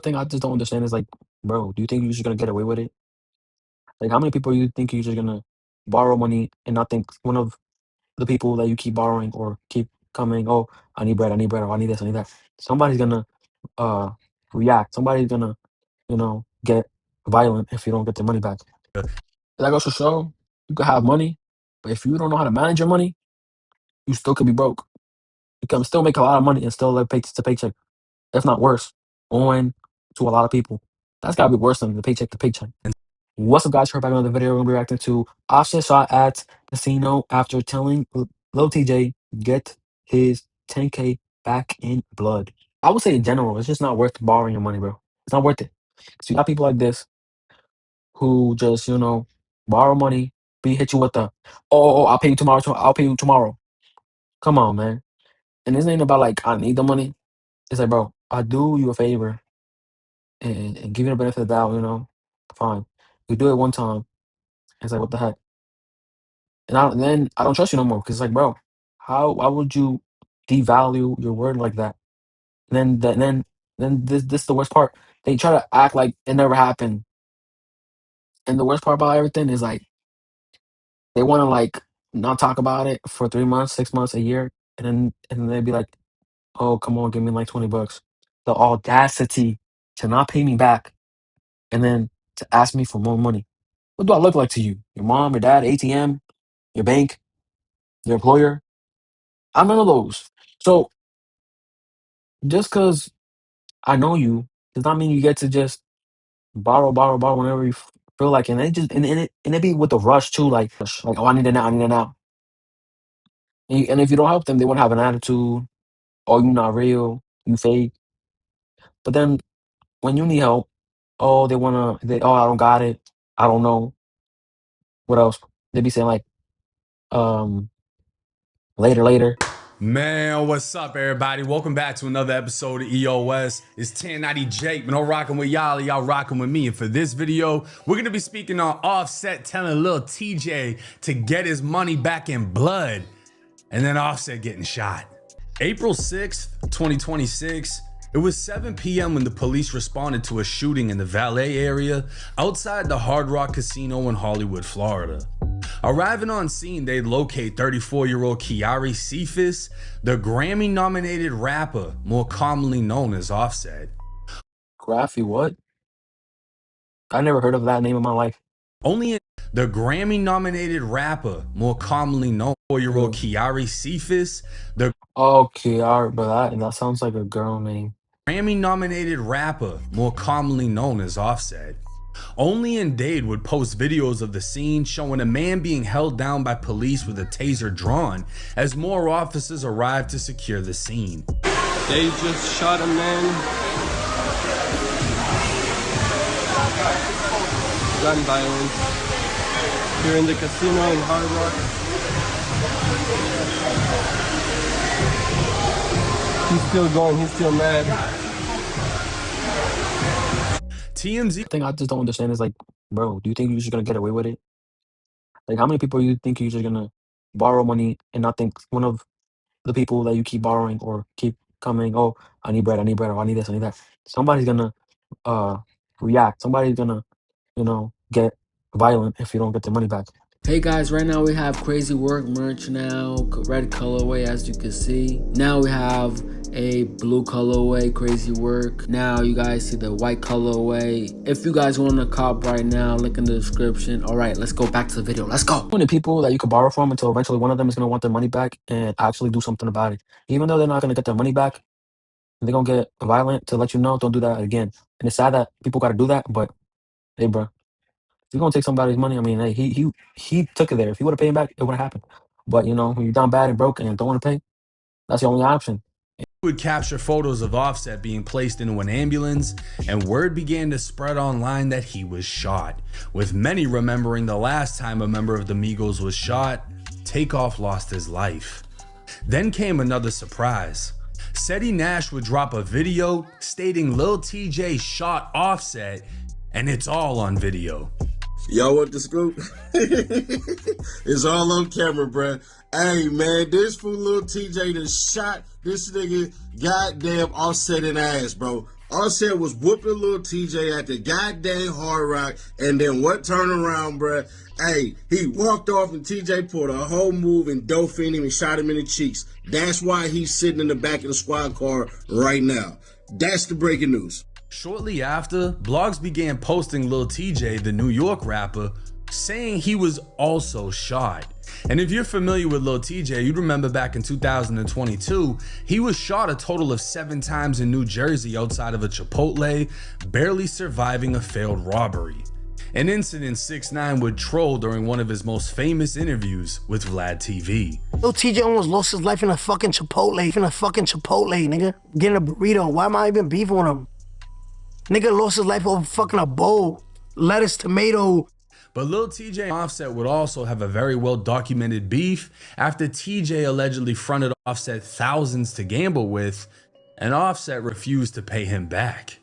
thing I just don't understand is like, bro, do you think you're just gonna get away with it? Like, how many people you think you're just gonna borrow money and not think one of the people that you keep borrowing or keep coming, oh, I need bread, or I need this, I need that. Somebody's gonna uh react. Somebody's gonna, get violent if you don't get their money back. That goes to show you could have money, but if you don't know how to manage your money, you still could be broke. You can still make a lot of money and still live paycheck to paycheck, if not worse, owing to a lot of people. That's gotta be worse than the paycheck to paycheck. What's up, guys? We're back in another video. We're gonna be reacting to Offset shot at casino after telling Lil TJ get his 10K back in blood. I would say in general, it's just not worth borrowing your money, bro. It's not worth it. So you got people like this who just, borrow money, be hit you with the, oh, I'll pay you tomorrow. I'll pay you tomorrow. Come on, man. And this ain't about like I need the money. It's like, bro, I do you a favor and give you the benefit of the doubt. Fine. You do it one time. It's like, what the heck? And then I don't trust you no more because, like, bro, why would you devalue your word like that? Then this the worst part. They try to act like it never happened, and the worst part about everything is like they want to like not talk about it for 3 months, 6 months, a year, and then they'd be like, "Oh, come on, give me like $20." The audacity to not pay me back and then to ask me for more money. What do I look like to you? Your mom, your dad, ATM, your bank, your employer? I'm none of those. So just because I know you does not mean you get to just borrow whenever you feel like, and it just and it be with the rush too, like, oh, I need it now, I need it now. And if you don't help them, they want to have an attitude. Oh, you not real, you fake. But then when you need help, oh, oh, I don't got it, I don't know what else. They be saying like, um, later. Man, what's up, everybody? Welcome back to another episode of EOS. It's 1090 Jake, but I'm rocking with y'all rocking with me. And for this video, we're gonna be speaking on Offset telling Lil TJ to get his money back in blood, and then Offset getting shot. April 6th, 2026. It was 7 p.m. when the police responded to a shooting in the Valet area outside the Hard Rock Casino in Hollywood, Florida. Arriving on scene, they'd locate 34-year-old Kiari Cephas, the Grammy-nominated rapper, more commonly known as Offset. Graffy, what? I never heard of that name in my life. The Grammy-nominated rapper, more commonly known as 4-year-old Kiari Cephas, the Kiara, but that sounds like a girl name. Grammy-nominated rapper, more commonly known as Offset. Only and Dade would post videos of the scene showing a man being held down by police with a taser drawn as more officers arrived to secure the scene. They just shot a man. Gun violence here in the casino in Hard Rock. He's still going, he's still mad. TMZ. The thing I just don't understand is like, bro, do you think you're just gonna get away with it? Like, how many people you think you're just gonna borrow money and not think one of the people that you keep borrowing or keep coming, oh, I need bread, or I need this, I need that. Somebody's gonna uh react. Somebody's gonna, get violent if you don't get their money back. Hey guys, right now we have Crazy Work merch now, red colorway as you can see. Now we have a blue colorway, Crazy Work. Now you guys see the white colorway. If you guys want to cop right now, link in the description. All right, let's go back to the video. Let's go. Many people that you could borrow from until eventually one of them is going to want their money back and actually do something about it. Even though they're not going to get their money back, they're going to get violent to let you know, don't do that again. And it's sad that people got to do that, but hey, bro. If you're gonna take somebody's money, I mean, hey, he took it there. If he would have paid him back, it would have happened. But when you're down bad and broke and don't want to pay, that's the only option. Would capture photos of Offset being placed into an ambulance, and word began to spread online that he was shot, with many remembering the last time a member of the Migos was shot. Takeoff lost his life. Then came another surprise. Seti Nash would drop a video stating Lil TJ shot Offset, and it's all on video. Y'all want the scoop? It's all on camera, bruh. Hey, man, this fool Lil TJ that shot this nigga goddamn Offset in the ass, bro. Offset was whooping little TJ at the goddamn Hard Rock, and then what turned around, bruh? Hey, he walked off and TJ pulled a whole move and dolphined him and shot him in the cheeks. That's why he's sitting in the back of the squad car right now. That's the breaking news. Shortly after, blogs began posting Lil Tjay, the New York rapper, saying he was also shot. And if you're familiar with Lil Tjay, you'd remember back in 2022, he was shot a total of 7 times in New Jersey outside of a Chipotle, barely surviving a failed robbery. An incident 6ix9ine would troll during one of his most famous interviews with Vlad TV. Lil Tjay almost lost his life in a fucking Chipotle, nigga. Getting a burrito. Why am I even beefing with him? Nigga lost his life over fucking a bowl, lettuce, tomato. But Lil Tjay and Offset would also have a very well documented beef after Tjay allegedly fronted Offset thousands to gamble with, and Offset refused to pay him back.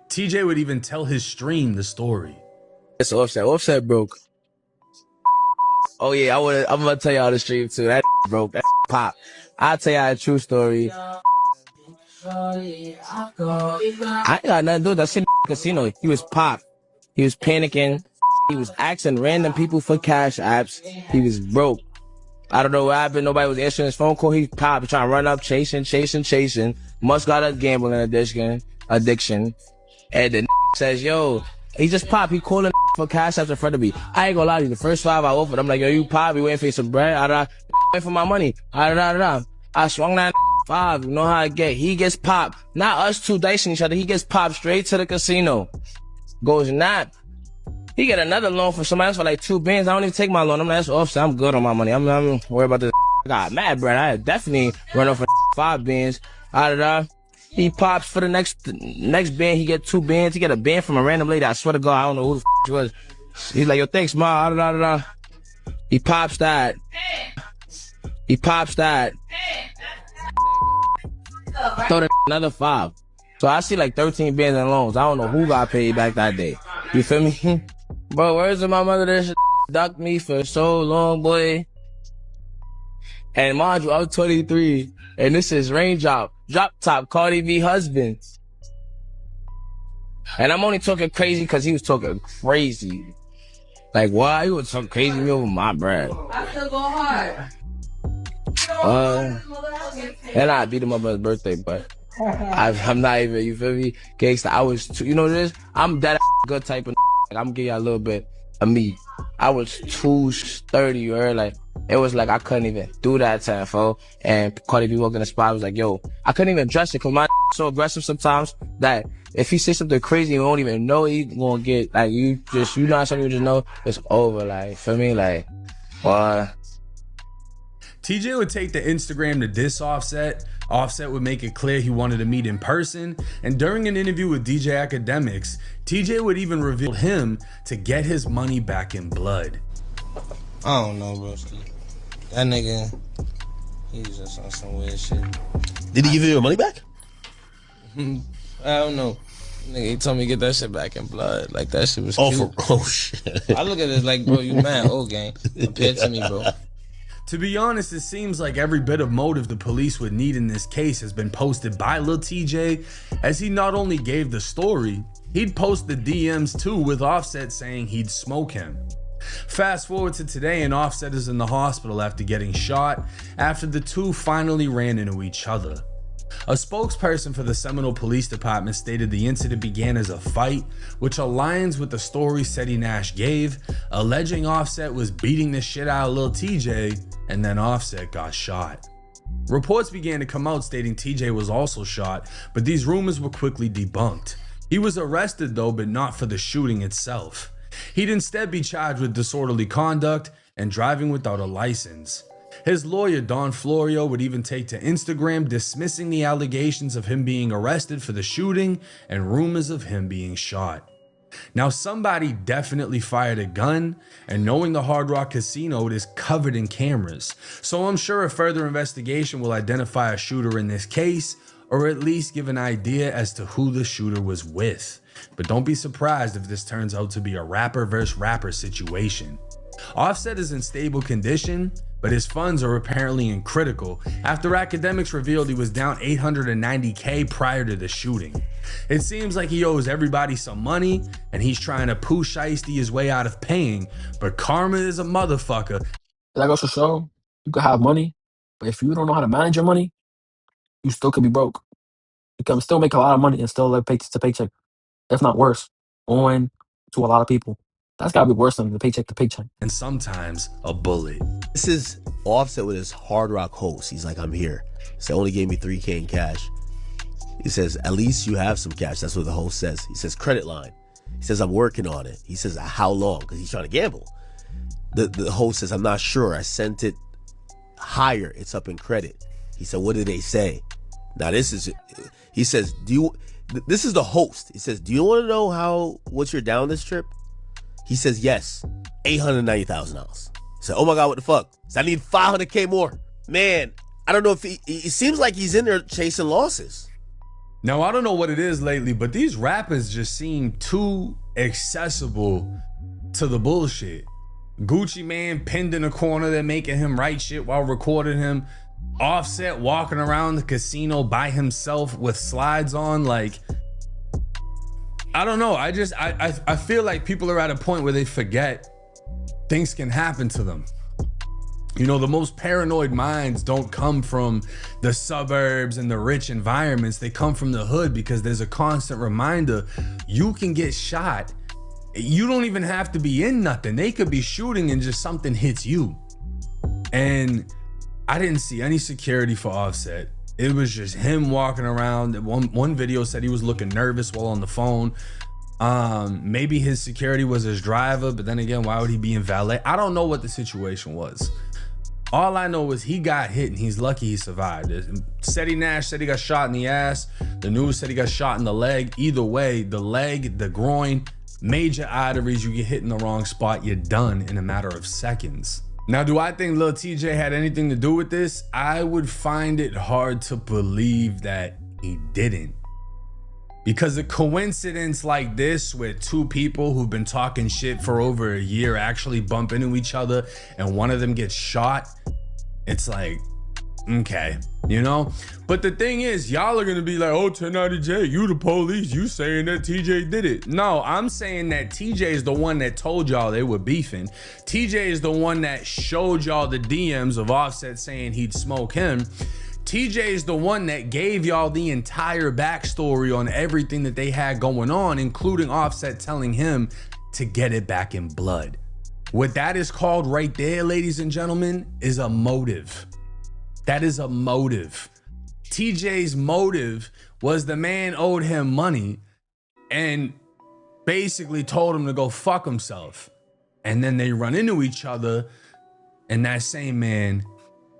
Tjay would even tell his stream the story. It's Offset. Offset broke. Oh yeah, I'm gonna tell y'all the stream too. That broke. That pop. I'll tell y'all a true story. I ain't got nothing to do with that shit. Casino. He was pop. He was panicking. He was asking random people for cash apps. He was broke. I don't know what happened. Nobody was answering his phone call. He popped, trying to run up, chasing. Must got a gambling addiction. And the says, yo, he just popped. He calling for cash apps in front of me. I ain't gonna lie to you. The first 5 I offered, I'm like, yo, you pop. You waiting for some bread? Waiting for my money. I swung that 5. You know how I get. He gets popped. Not us two dicing each other. He gets popped straight to the casino. Goes not. He get another loan from somebody else for like 2 bands. I don't even take my loan. I'm like, that's Offset. I'm good on my money. I'm worried about this. I got mad, bro. I definitely run off for 5 bands. He pops for the next band. He get 2 bands. He get a band from a random lady. I swear to God, I don't know who the she was. He's like, yo, thanks, ma. He pops that. Throw the another 5. So I see like 13 bands in loans. I don't know who got paid back that day. You feel me? Bro, where's my mother that shit ducked me for so long, boy? And mind you, I'm 23, and this is Raindrop, Drop Top, Cardi B husband. And I'm only talking crazy because he was talking crazy. Like, why? He was talking crazy to me over my bread. I still go hard. And I beat him up on his birthday, but I'm not even, you feel me? Gangsta, I was too, you know what it is? I'm that good type of like, I'm gonna give y'all a little bit of me. I was too sturdy, you heard? Like, it was like I couldn't even do that time, fo. And Cardi B walked in the spot, I was like, yo, I couldn't even dress it because my so aggressive sometimes that if he says something crazy, you won't even know he gonna get, like, you know something you just know, it's over, like, feel me? Like, what? Tjay would take to Instagram to diss Offset. Offset would make it clear he wanted to meet in person. And during an interview with DJ Academics, Tjay would even reveal him to get his money back in blood. I don't know, bro. That nigga, he's just on some weird shit. Did he give you your money back? I don't know. Nigga, he told me to get that shit back in blood. Like, that shit was cute. Oh, shit. I look at it like, bro, you mad old gang compared to me, bro. To be honest, it seems like every bit of motive the police would need in this case has been posted by Lil Tjay, as he not only gave the story, he'd post the DMs too with Offset saying he'd smoke him. Fast forward to today and Offset is in the hospital after getting shot after the two finally ran into each other. A spokesperson for the Seminole Police Department stated the incident began as a fight, which aligns with the story Seti Nash gave, alleging Offset was beating the shit out of Lil Tjay, and then Offset got shot. Reports began to come out stating Tjay was also shot, but these rumors were quickly debunked. He was arrested though, but not for the shooting itself. He'd instead be charged with disorderly conduct and driving without a license. His lawyer, Don Florio, would even take to Instagram dismissing the allegations of him being arrested for the shooting and rumors of him being shot. Now, somebody definitely fired a gun, and knowing the Hard Rock Casino, it is covered in cameras. So I'm sure a further investigation will identify a shooter in this case, or at least give an idea as to who the shooter was with. But don't be surprised if this turns out to be a rapper versus rapper situation. Offset is in stable condition, but his funds are apparently in critical after Academics revealed he was down $890K prior to the shooting. It seems like he owes everybody some money and he's trying to poo shiesty his way out of paying, but karma is a motherfucker. That goes to show you could have money, but if you don't know how to manage your money, you still could be broke. You can still make a lot of money and still live paycheck to paycheck, if not worse, owing to a lot of people. That's gotta be worse than the paycheck to paycheck. And sometimes a bullet. This is Offset with his Hard Rock host. He's like, I'm here. So only gave me $3K in cash. He says, at least you have some cash. That's what the host says. He says, credit line. He says, I'm working on it. He says, how long? Because he's trying to gamble. The host says, I'm not sure. I sent it higher. It's up in credit. He said, what did they say? Now this is, he says, this is the host. He says, do you want to know what's your down this trip? He says, yes, $890,000. He said, oh my God, what the fuck? So I need $500K more. Man, I don't know if it seems like he's in there chasing losses. Now, I don't know what it is lately, but these rappers just seem too accessible to the bullshit. Gucci Man pinned in a corner, they're making him write shit while recording him. Offset walking around the casino by himself with slides on. Like, I don't know. I feel like people are at a point where they forget things can happen to them. You know, the most paranoid minds don't come from the suburbs and the rich environments. They come from the hood because there's a constant reminder you can get shot. You don't even have to be in nothing. They could be shooting and just something hits you. And I didn't see any security for Offset. It was just him walking around. One video said he was looking nervous while on the phone. Maybe his security was his driver, but then again, why would he be in valet? I don't know what the situation was. All I know was he got hit and he's lucky he survived. Seti Nash said he got shot in the ass. The news said he got shot in the leg. Either way, the leg, the groin, major arteries, you get hit in the wrong spot, you're done in a matter of seconds. Now, do I think Lil Tjay had anything to do with this? I would find it hard to believe that he didn't. Because a coincidence like this, where two people who've been talking shit for over a year actually bump into each other and one of them gets shot, it's like, okay, you know? But the thing is, y'all are gonna be like, oh, 1090J, you the police, you saying that Tjay did it. No, I'm saying that Tjay is the one that told y'all they were beefing. Tjay is the one that showed y'all the DMs of Offset saying he'd smoke him. Tjay is the one that gave y'all the entire backstory on everything that they had going on, including Offset telling him to get it back in blood. What that is called right there, ladies and gentlemen, is a motive. That is a motive. Tjay's motive was the man owed him money and basically told him to go fuck himself. And then they run into each other and that same man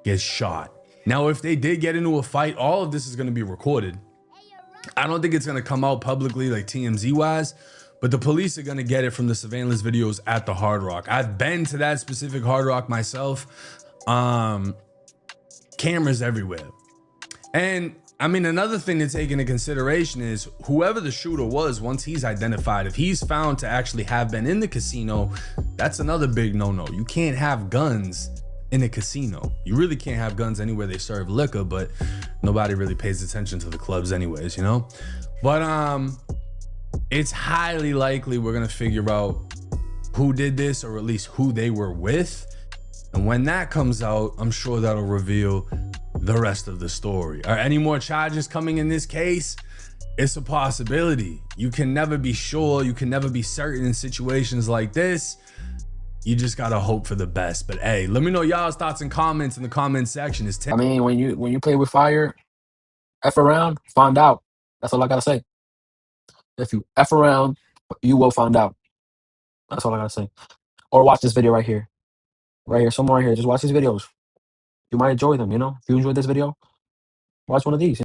gets shot. Now, if they did get into a fight, all of this is going to be recorded. I don't think it's going to come out publicly like TMZ wise, but the police are going to get it from the surveillance videos at the Hard Rock. I've been to that specific Hard Rock myself. Cameras everywhere. And I mean, another thing to take into consideration is whoever the shooter was, once he's identified, if he's found to actually have been in the casino, that's another big no-no. You can't have guns in a casino. You really can't have guns anywhere they serve liquor, but nobody really pays attention to the clubs anyways, you know? But it's highly likely we're gonna figure out who did this, or at least who they were with. And when that comes out, I'm sure that'll reveal the rest of the story. Are any more charges coming in this case? It's a possibility. You can never be sure. You can never be certain in situations like this. You just gotta hope for the best. But hey, let me know y'all's thoughts and comments in the comment section. I mean, when you play with fire, F around, find out. That's all I gotta say. If you F around, you will find out. That's all I gotta say. Or watch this video right here. Right here, somewhere right here. Just watch these videos. You might enjoy them, you know? If you enjoyed this video, watch one of these.